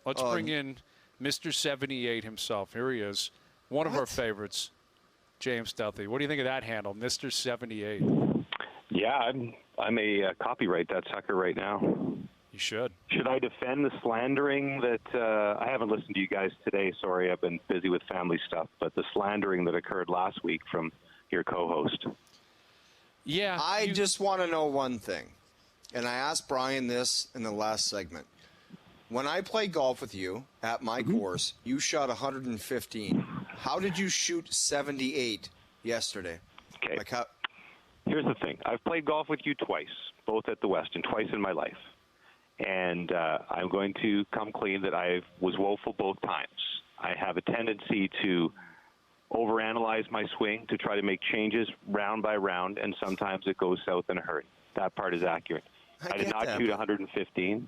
Let's bring in Mr. 78 himself. Here he is. One of our favorites, James Duthie. What do you think of that handle, Mr. 78? Yeah, I may copyright that sucker right now. You should. Should I defend the slandering that I haven't listened to you guys today? Sorry, I've been busy with family stuff. But the slandering that occurred last week from your co-host. Yeah. I just want to know one thing, and I asked Bryan this in the last segment. When I played golf with you at my course, you shot 115. How did you shoot 78 yesterday? Okay. Like how? Here's the thing. I've played golf with you twice, both at the Westin, twice in my life. And I'm going to come clean that I was woeful both times. I have a tendency to overanalyze my swing, to try to make changes round by round, and sometimes it goes south in a hurry. That part is accurate. I did not shoot 115.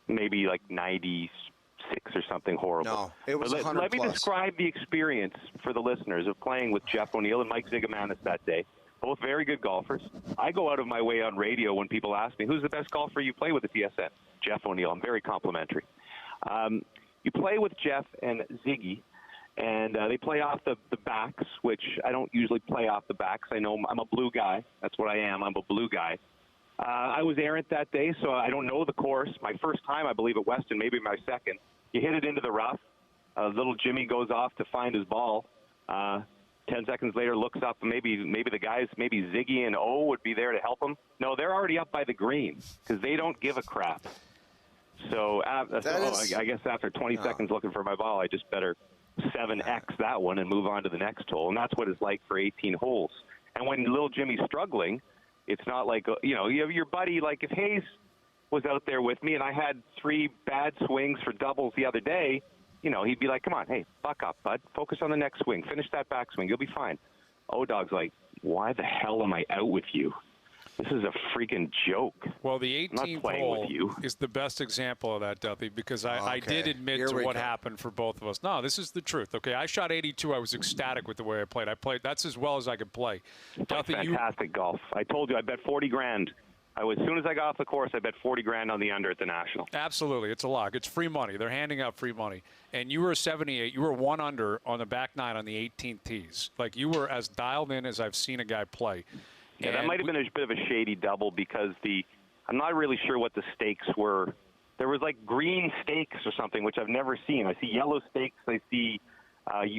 Maybe like 96 or something horrible. No, it was 100 Let me describe the experience for the listeners of playing with Jeff O'Neill and Mike Zigomanis that day. Both very good golfers. I go out of my way on radio when people ask me, who's the best golfer you play with at TSN? Jeff O'Neill. I'm very complimentary. You play with Jeff and Ziggy, and they play off the backs, which I don't usually play off the backs. I know I'm a blue guy. That's what I am. I'm a blue guy. I was errant that day, so I don't know the course. My first time, I believe, at Weston, maybe my second. You hit it into the rough. Little Jimmy goes off to find his ball. 10 seconds later, looks up, and maybe the guys, maybe Ziggy and O would be there to help him. No, they're already up by the green because they don't give a crap. So, I guess after 20 seconds looking for my ball, I just better 7X that one and move on to the next hole. And that's what it's like for 18 holes. And when little Jimmy's struggling, it's not like, you have your buddy, like if Hayes was out there with me and I had 3 bad swings for doubles the other day, he'd be like, come on, hey, buck up, bud. Focus on the next swing. Finish that backswing. You'll be fine. O-Dog's like, why the hell am I out with you? This is a freaking joke. Well, the 18th hole is the best example of that, Duthie, because I did admit to what happened for both of us. No, this is the truth. Okay, I shot 82. I was ecstatic with the way I played. That's as well as I could play. Duthie, fantastic golf. I told you I bet 40 grand. As soon as I got off the course, I bet 40 grand on the under at the National. Absolutely. It's a lock. It's free money. They're handing out free money. And you were 78. You were 1 under on the back 9 on the 18th tees. Like, you were as dialed in as I've seen a guy play. Yeah, that might have been a bit of a shady double because I'm not really sure what the stakes were. There was like green stakes or something, which I've never seen. I see yellow stakes. I see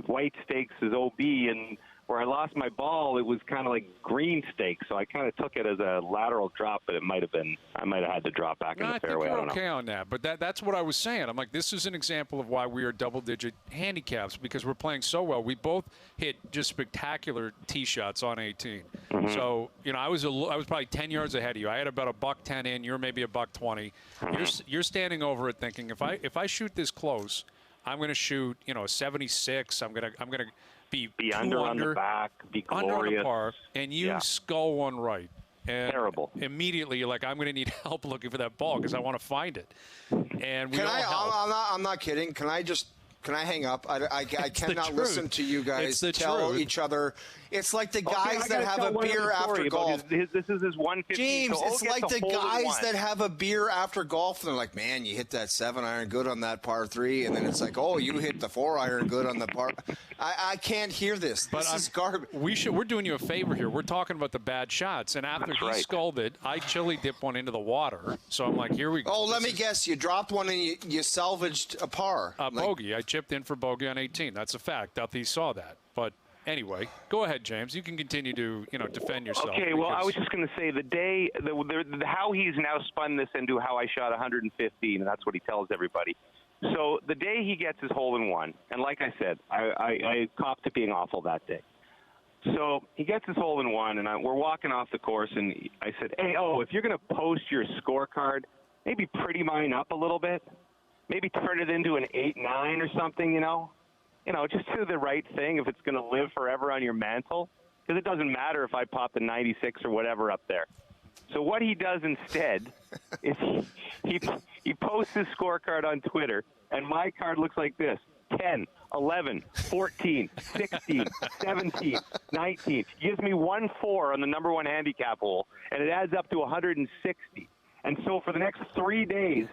white stakes as OB, and where I lost my ball, it was kind of like green stakes. So I kind of took it as a lateral drop, but I might have had to drop back in the fairway. I think you're okay on that, but that's what I was saying. I'm like, this is an example of why we are double-digit handicaps because we're playing so well. We both hit just spectacular tee shots on 18. Mm-hmm. So I was probably 10 yards ahead of you. I had about $110 in. You're maybe $120. Mm-hmm. You're standing over it thinking if I shoot this close, I'm going to shoot a 76. I'm going to be under on the back, be glorious. Under on the par, and you skull one right. And terrible. Immediately, you're like, I'm going to need help looking for that ball because I want to find it. And I'm not kidding. Can I hang up? I cannot listen to you guys tell each other. It's like the guys that have a beer after golf. This is his 150. James, it's like the guys that have a beer after golf, and they're like, man, you hit that 7-iron good on that par 3, and then it's like, oh, you hit the 4-iron good on the par. I can't hear this. This is garbage. We're doing you a favor here. We're talking about the bad shots, and after he sculled it, I chili dipped one into the water. So I'm like, here we go. Oh, let me guess. You dropped one and you salvaged a par. Bogey. I chipped in for bogey on 18. That's a fact. Duthie saw that. But anyway, go ahead, James. You can continue to defend yourself. Okay, well, I was just going to say how he's now spun this into how I shot 115, and that's what he tells everybody. So the day he gets his hole-in-one, and like I said, I copped to being awful that day. So he gets his hole-in-one, and we're walking off the course, and I said, hey, if you're going to post your scorecard, maybe pretty mine up a little bit. Maybe turn it into an 8-9 or something, just do the right thing if it's going to live forever on your mantle. Because it doesn't matter if I pop the 96 or whatever up there. So what he does instead is he posts his scorecard on Twitter, and my card looks like this: 10, 11, 14, 16, 17, 19. He gives me 1-4 on the number 1 handicap hole, and it adds up to 160. And so for the next 3 days,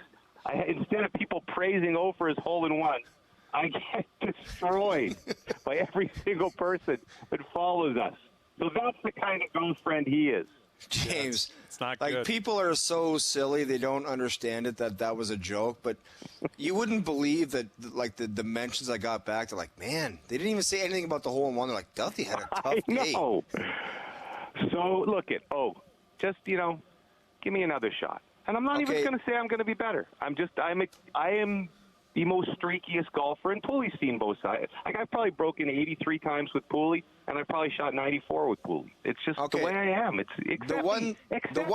Instead of people praising O for his hole-in-one, I get destroyed by every single person that follows us. So that's the kind of girlfriend he is. James, it's not like good. People are so silly they don't understand it that was a joke, but you wouldn't believe that like the mentions I got back. They're like, man, they didn't even say anything about the hole-in-one. They're like, Duthie had a tough day. know. So look at just give me another shot, and I'm not even going to say I'm going to be better. I am the most streakiest golfer, and Pooley's seen both sides. Like, I've probably broken 83 times with Pooley, and I've probably shot 94 with Pooley. It's just the way I am. It's accept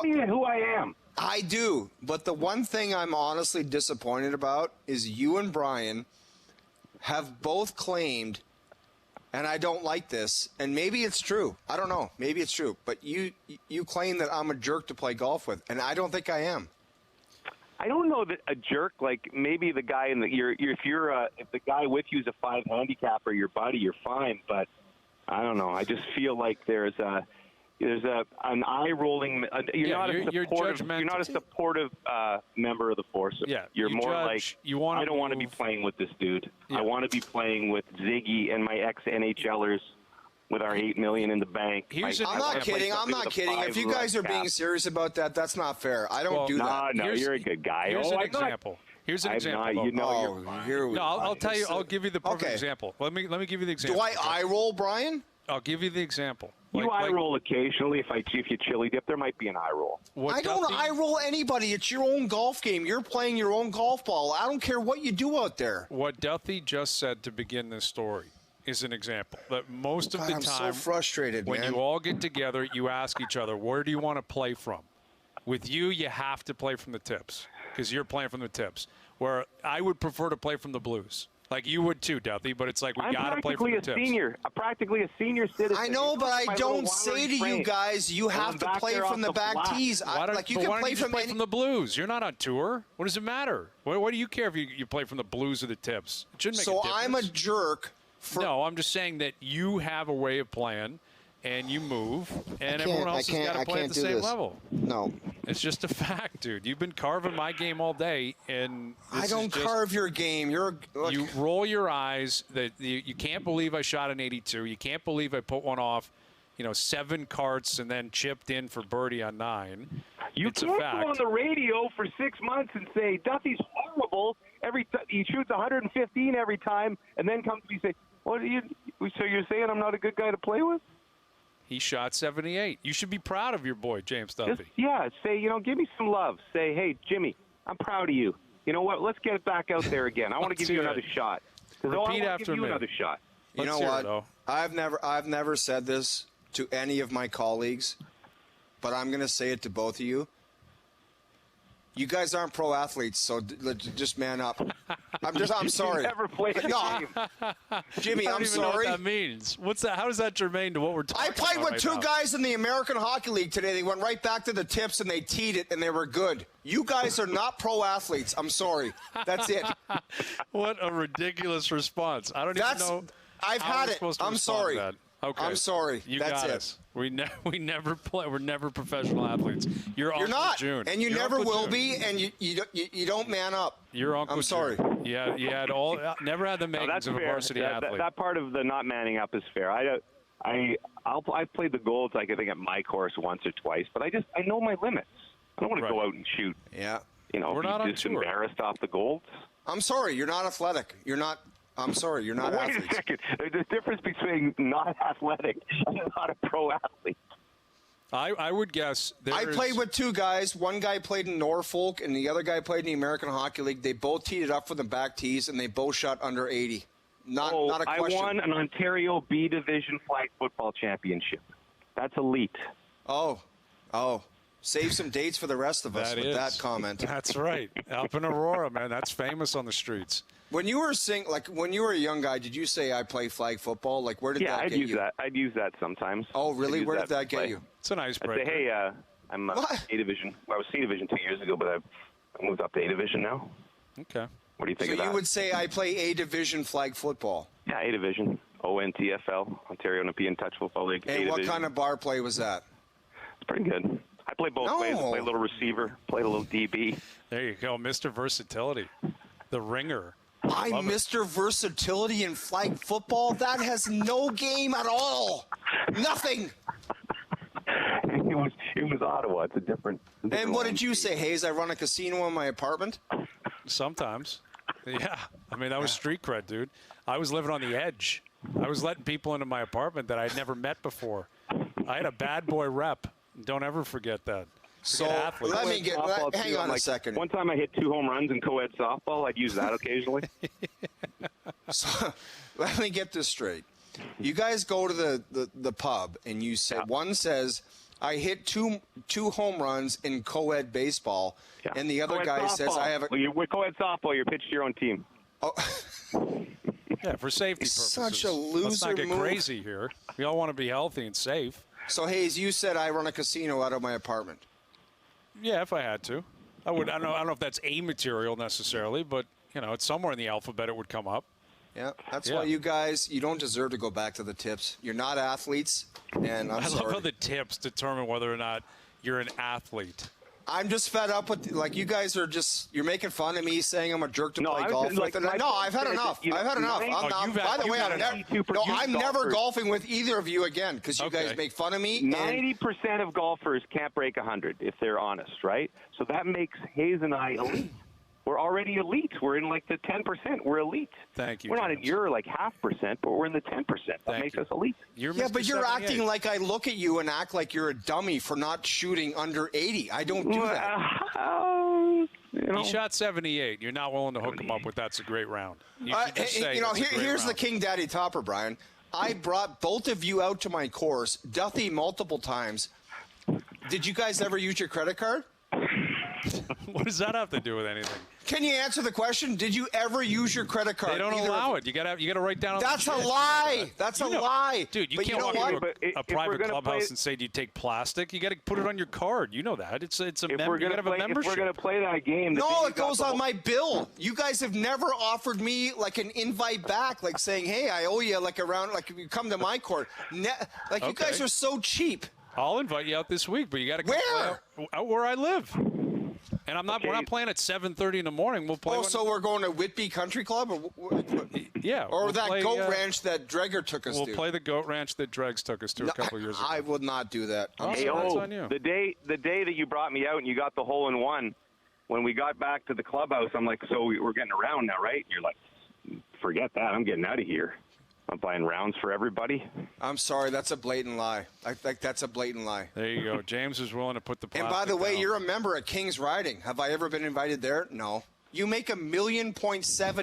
me who I am. I do, but the one thing I'm honestly disappointed about is you and Bryan have both claimed, and I don't like this, and maybe it's true. I don't know. Maybe it's true. But you claim that I'm a jerk to play golf with, and I don't think I am. I don't know that a jerk, like maybe the guy if the guy with you is a 5 handicapper, your buddy, you're fine. But I don't know. I just feel like there's an eye rolling. You're not a supportive member of the force. Yeah, you're you more judge, like I don't want to be playing with this dude. Yeah. I want to be playing with Ziggy and my ex NHLers. With our $8 million in the bank. I'm not kidding. If you guys are being serious about that, that's not fair. I don't do that. No, you're a good guy. Here's an example. I'll tell you. I'll give you the perfect example. Let me give you the example. Do I eye roll, Bryan? I'll give you the example. You eye roll occasionally. If you chili dip, there might be an eye roll. I don't eye roll anybody. It's your own golf game. You're playing your own golf ball. I don't care what you do out there. What Duthie just said to begin this story is an example that most of the time, I'm so frustrated, when man. you all get together, you ask each other, where do you want to play from? With you have to play from the tips because you're playing from the tips. Where I would prefer to play from the blues. Like you would too, Duthie, but it's like we got to play from the tips. I'm practically a senior citizen. I know, but I don't say to you guys, you have to play from the back tees. Why don't you play from the blues? You're not on tour. What does it matter? What do you care if you play from the blues or the tips? It shouldn't make a difference. So I'm a jerk. No, I'm just saying that you have a way of playing, and you move, and everyone else has got to play at the same level. No. It's just a fact, dude. You've been carving my game all day, and I don't carve your game. You roll your eyes. That you can't believe I shot an 82. You can't believe I put one off, 7 carts and then chipped in for birdie on 9. It's can't go on the radio for 6 months and say Duthie's horrible. He shoots 115 every time, and then comes to me and say, so you're saying I'm not a good guy to play with? He shot 78. You should be proud of your boy, James Duthie. Say, give me some love. Say, hey, Jimmy, I'm proud of you. You know what? Let's get it back out there again. I want to give you another shot. Repeat after me. Another shot. You know what? I've never said this to any of my colleagues, but I'm going to say it to both of you. You guys aren't pro athletes, so just man up. I'm sorry. You never played a game. Jimmy, I'm sorry. I don't even know what that means. What's that? How is that germane to what we're talking about? I played with 2 guys in the American Hockey League today. They went right back to the tips and they teed it and they were good. You guys are not pro athletes. I'm sorry. That's it. What a ridiculous response. I don't even know. I've had it. I'm sorry. Okay. I'm sorry. That's it. Us. We never play. We're never professional athletes. You're not, June. And you never will be. And you don't man up. You're Uncle I'm sorry. June. Yeah, you had never had the makings of a varsity athlete. That part of the not manning up is fair. I've played the golds, I think, at my course once or twice, but I know my limits. I don't want to go out and shoot. Yeah. We're not on tour. Embarrassed off the golds. I'm sorry. You're not athletic. I'm sorry, you're not athletes. Wait a second. There's a difference between not athletic and not a pro athlete. I would guess I played with 2 guys. One guy played in Norfolk, and the other guy played in the American Hockey League. They both teed it up for the back tees, and they both shot under 80. Not a question. I won an Ontario B Division flag football championship. That's elite. Oh. Save some dates for the rest of us that comment. That's right. Up in Aurora, man. That's famous on the streets. When you were when you were a young guy, did you say I play flag football? Like, where did that get you? Yeah, I'd use that sometimes. Oh, really? Where did that get you? It's an icebreaker. I'd say, hey, I'm A Division. Well, I was C Division 2 years ago, but I've moved up to A Division now. Okay. What do you think of that? So you would say I play A Division flag football? Yeah, A Division. ONTFL, Ontario Nepean Touch Football League. And what kind of bar play was that? It's pretty good. I play both ways. I play a little receiver, play a little DB. There you go, Mr. Versatility, the ringer. I'm Mr. Versatility in flag football. That has no game at all. Nothing. It was Ottawa. It's a different. And what did you say, Hayes? I run a casino in my apartment? Sometimes. Yeah. I mean, that was street cred, dude. I was living on the edge. I was letting people into my apartment that I'd never met before. I had a bad boy rep. Don't ever forget that. So let me hang on a second. One time I hit 2 home runs in co-ed softball. I'd use that occasionally. So let me get this straight. You guys go to the pub and you say, one says, I hit two home runs in co-ed baseball, and the other co-ed guy softball. says, I have a... Well, with co-ed softball, you're pitched to your own team. Oh. Yeah, for safety purposes. Such a loser Let's not get move. crazy here. We all want to be healthy and safe. So, Hayes, you said I run a casino out of my apartment. Yeah, if I had to. I would. I don't know if that's a material necessarily, but, it's somewhere in the alphabet it would come up. Yeah, that's why you guys, you don't deserve to go back to the tips. You're not athletes, and I'm sorry. I love how the tips determine whether or not you're an athlete. I'm just fed up with, you guys are you're making fun of me saying I'm a jerk to play golf with. No, I've had enough. I've had enough. By the way, I'm never golfing with either of you again because you guys make fun of me. 90% of golfers can't break 100 if they're honest, right? So that makes Hayes and I elite. We're already elite. We're in the 10%. We're elite. Thank you. We're not in your 0.5%, but we're in the 10%. That makes us elite. But you're acting like I look at you and act like you're a dummy for not shooting under 80. I don't do that. He shot 78. You're not willing to hook him up with that's a great round. Here's the King Daddy Topper, Brian. I brought both of you out to my course, Duthie multiple times. Did you guys ever use your credit card? What does that have to do with anything? Can you answer the question? Did you ever use your credit card? They don't allow it. You got to write down. That's a lie. That's a lie, dude. You can't walk into a private clubhouse and say, "Do you take plastic?" You got to put it on your card. You know that. It's a you got to have a membership. If we're going to play that game, no, it goes on my bill. You guys have never offered me an invite back, saying, "Hey, I owe you a round." If you come to my court, you guys are so cheap. I'll invite you out this week, but you got to come out where I live. And we're not playing at 7:30 in the morning. We'll play. So we're going to Whitby Country Club, or that goat ranch that Dreger took us to. We'll play the goat ranch that Dregs took us to a couple years ago. I would not do that. That's on you. The day that you brought me out and you got the hole-in-one, when we got back to the clubhouse, I'm like, so we're getting around now, right? You're like, forget that. I'm getting out of here. I'm buying rounds for everybody. I'm sorry, that's a blatant lie. I think that's a blatant lie. There you go. James is willing to put the plastic And by the way, down. you're a member at King's Riding. Have I ever been invited there? No. You make $1.7 million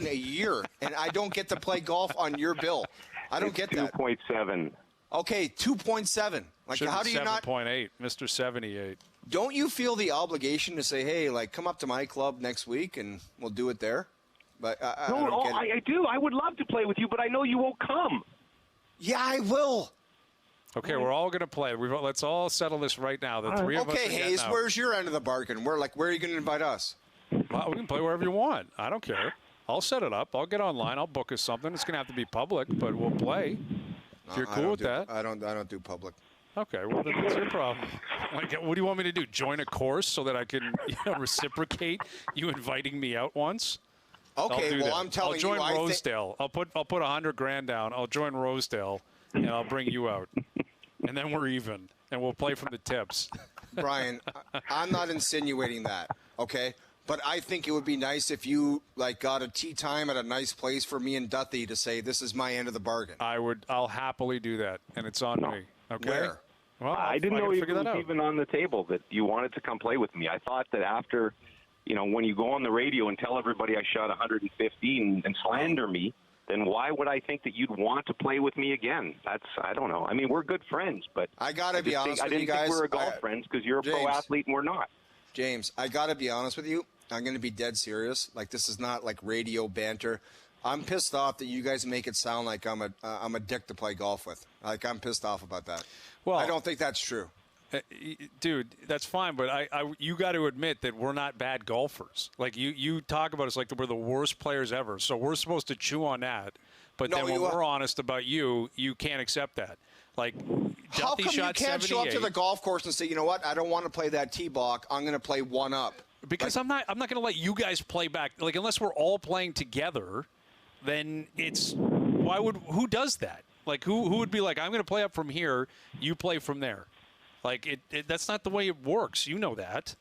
a year, and I don't get to play golf on your bill. I don't get that. 2.7. Okay, 2.7. How do you not? 7.8, Mr. 78. Don't you feel the obligation to say, hey, come up to my club next week and we'll do it there? But I do. I would love to play with you, but I know you won't come. Yeah, I will. Okay, we're all going to play. Let's all settle this right now. The three of us. Okay, Hayes, where's your end of the bargain? Where are you going to invite us? Well, we can play wherever you want. I don't care. I'll set it up. I'll get online. I'll book us something. It's going to have to be public, but we'll play. If you're cool with that. I don't do public. Okay, well, then that's your problem. What do you want me to do? Join a course so that I can reciprocate you inviting me out once? Okay, well, I'm telling you, I'll join Rosedale. I'll put $100,000 down. I'll join Rosedale, and I'll bring you out, and then we're even, and we'll play from the tips. Brian, I'm not insinuating that, okay? But I think it would be nice if you got a tea time at a nice place for me and Duthie to say this is my end of the bargain. I'll happily do that, and it's on me. Okay. Where? Well, I didn't know it was even on the table that you wanted to come play with me. I thought that after. When you go on the radio and tell everybody I shot 115 and slander me, then why would I think that you'd want to play with me again? I don't know. I mean, we're good friends, but I got to be honest with you guys. I didn't think we were golf friends because you're a pro athlete and we're not. James, I got to be honest with you. I'm going to be dead serious. This is not radio banter. I'm pissed off that you guys make it sound like I'm a dick to play golf with. I'm pissed off about that. Well, I don't think that's true. Dude, that's fine, but you got to admit that we're not bad golfers. You talk about us like we're the worst players ever, so we're supposed to chew on that. But then when we're honest about you, you can't accept that. How Duthie come you shot can't show up to 78. the golf course and say, you know what, I don't want to play that tee block. I'm going to play one up. Because I'm not going to let you guys play back. Like, unless we're all playing together, then who does that? Like, who would be like, I'm going to play up from here, you play from there? Like, that's not the way it works. You know that.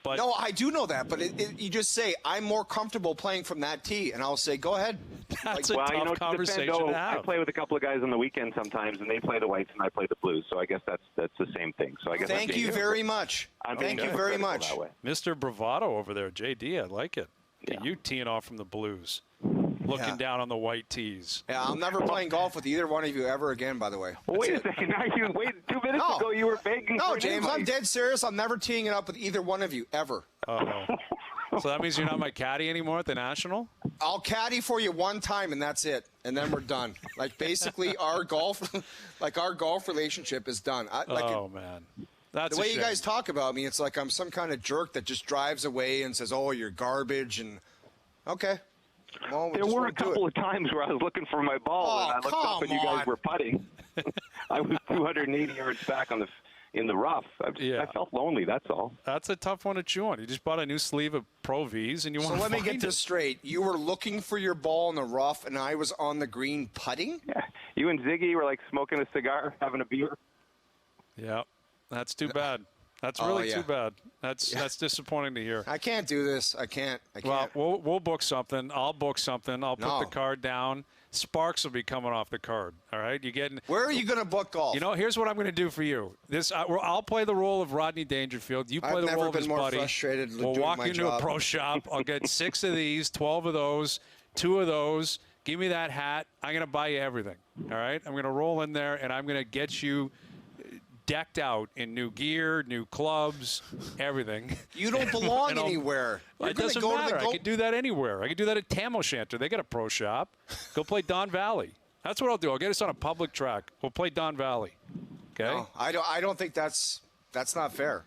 But No, I do know that, but you just say, I'm more comfortable playing from that tee, and I'll say, go ahead. that's a tough it conversation depends, to have. I play with a couple of guys on the weekend sometimes, and they play the whites, and I play the blues. So I guess that's the same thing. So I guess Thank you very much. Thank you very much. Mr. Bravado over there, JD, I like it. Yeah. You teeing off from the blues, looking down on the white tees. Yeah, I'm never playing golf with either one of you ever again, by the way. Well, wait a second. Now wait 2 minutes ago you were begging No, for an James, invite. I'm dead serious. I'm never teeing it up with either one of you, ever. Uh-oh. So that means you're not my caddy anymore at the National? I'll caddy for you one time, and that's it. And then we're done. Like, basically, our golf relationship is done. Man. That's the way a you shame. guys talk about me, it's like I'm some kind of jerk that just drives away and says, oh, you're garbage. And okay. Well, There were a couple of times where I was looking for my ball, and I looked up and you guys were putting. I was 280 yards back in the rough. I felt lonely, that's all. That's a tough one to chew on. You just bought a new sleeve of Pro Vs, and you want to let me get this straight. You were looking for your ball in the rough, and I was on the green putting? Yeah. You and Ziggy were like smoking a cigar, having a beer. Yeah. That's too bad. That's really too bad. That's disappointing to hear. I can't do this. I can't. Well, we'll book something. I'll book something. I'll put the card down. Sparks will be coming off the card. All right, you getting? Where are you going to book golf? You know, here's what I'm going to do for you. I'll play the role of Rodney Dangerfield. You play the role of his buddy. Frustrated we'll doing walk my you into job. a pro shop. I'll get 6 of these, 12 of those, 2 of those. Give me that hat. I'm going to buy you everything. All right, I'm going to roll in there and I'm going to get you decked out in new gear, new clubs, everything. You don't belong anywhere. It doesn't matter. I could do that anywhere. I could do that at Tam O'Shanter. They got a pro shop. Go play Don Valley. That's what I'll do. I'll get us on a public track. We'll play Don Valley. Okay? No, I don't think that's not fair.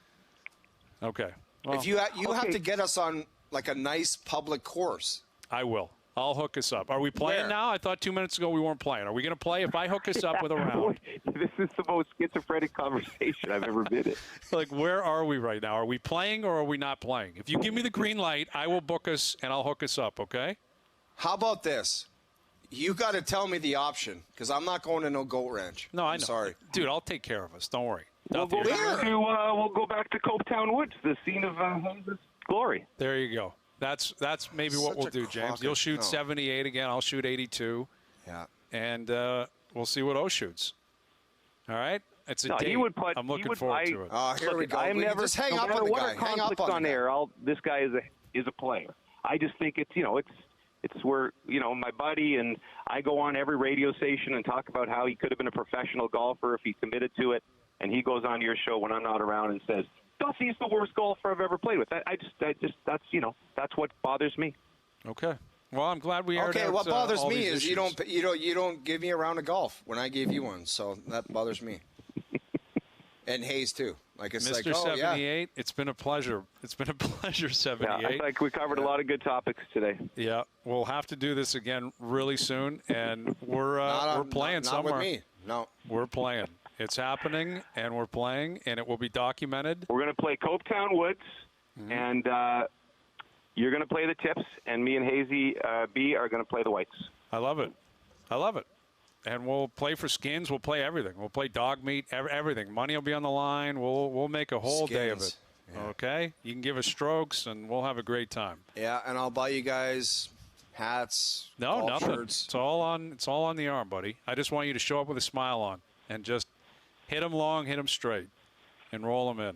Okay. Well, if you have to get us on like a nice public course. I will. I'll hook us up. Are we playing now? I thought 2 minutes ago we weren't playing. Are we going to play if I hook us up with a round? This is the most schizophrenic conversation I've ever been in. Like, where are we right now? Are we playing or are we not playing? If you give me the green light, I will book us and I'll hook us up, okay? How about this? You got to tell me the option because I'm not going to no goat ranch. No, I know. Sorry. Dude, I'll take care of us. Don't worry. We'll go back to Copetown Woods, the scene of Hayes' glory. There you go. That's maybe what we'll do, James. You'll shoot 78 again. I'll shoot 82. Yeah. And we'll see what O shoots. All right? It's a date. He would I'm looking forward to it. Here we go. I am never. Just hang no up matter on the what guy. Hang up on air. This guy is a player. I just think it's where my buddy and I go on every radio station and talk about how he could have been a professional golfer if he committed to it, and he goes on your show when I'm not around and says, Duthie's the worst golfer I've ever played with. That's what bothers me. Okay. Well, I'm glad we aired out what bothers all me these is issues. you don't give me a round of golf when I gave you one, so that bothers me. And Hayes too. Like it's Mr. like 78, it's been a pleasure. It's been a pleasure, 78. Yeah, I think we covered a lot of good topics today. Yeah, we'll have to do this again really soon, and we're playing somewhere. Not with me. No, we're playing. It's happening, and we're playing, and it will be documented. We're going to play Copetown Woods, and you're going to play the tips, and me and Hazy B are going to play the whites. I love it. I love it. And we'll play for skins. We'll play everything. We'll play dog meat, everything. Money will be on the line. We'll make a whole day of it. Yeah. Okay? You can give us strokes, and we'll have a great time. Yeah, and I'll buy you guys hats, nothing. shirts. It's all on the arm, buddy. I just want you to show up with a smile on and just hit them long, hit them straight, and roll them in.